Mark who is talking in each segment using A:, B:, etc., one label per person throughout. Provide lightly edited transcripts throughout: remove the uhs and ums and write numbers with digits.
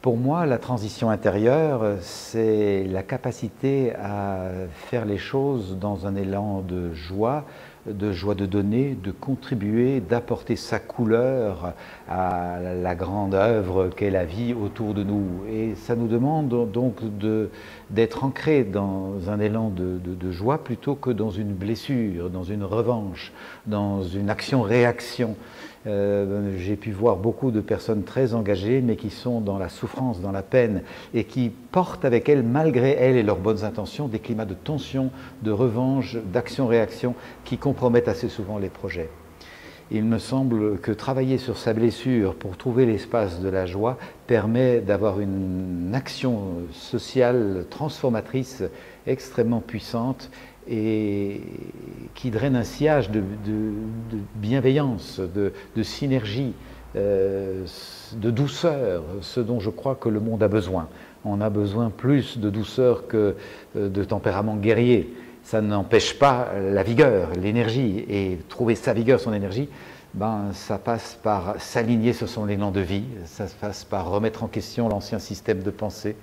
A: Pour moi, la transition intérieure, c'est la capacité à faire les choses dans un élan de joie de donner, de contribuer, d'apporter sa couleur à la grande œuvre qu'est la vie autour de nous. Et ça nous demande donc d'être ancré dans un élan de joie plutôt que dans une blessure, dans une revanche, dans une action-réaction. J'ai pu voir beaucoup de personnes très engagées, mais qui sont dans la souffrance, dans la peine, et qui portent avec elles, malgré elles et leurs bonnes intentions, des climats de tension, de revanche, d'action-réaction, qui compromettent assez souvent les projets. Il me semble que travailler sur sa blessure pour trouver l'espace de la joie permet d'avoir une action sociale transformatrice extrêmement puissante et qui draine un sillage de bienveillance, de synergie, de douceur, ce dont je crois que le monde a besoin. On a besoin plus de douceur que de tempérament guerrier. Ça n'empêche pas la vigueur, l'énergie, et trouver sa vigueur, son énergie, ça passe par s'aligner sur son élan de vie, ça passe par remettre en question l'ancien système de pensée.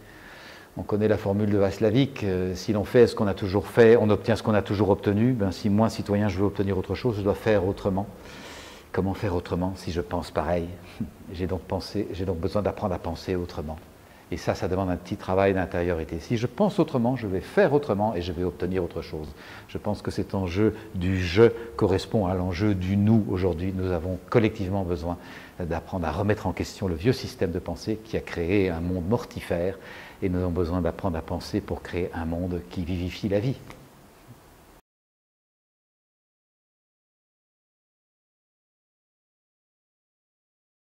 A: On connaît la formule de Václavic, si l'on fait ce qu'on a toujours fait, on obtient ce qu'on a toujours obtenu. Si moi, citoyen, je veux obtenir autre chose, je dois faire autrement. Comment faire autrement si je pense pareil? J'ai donc besoin d'apprendre à penser autrement. Et ça demande un petit travail d'intériorité. Si je pense autrement, je vais faire autrement et je vais obtenir autre chose. Je pense que cet enjeu du « je » correspond à l'enjeu du « nous » aujourd'hui. Nous avons collectivement besoin d'apprendre à remettre en question le vieux système de pensée qui a créé un monde mortifère, et nous avons besoin d'apprendre à penser pour créer un monde qui vivifie la vie.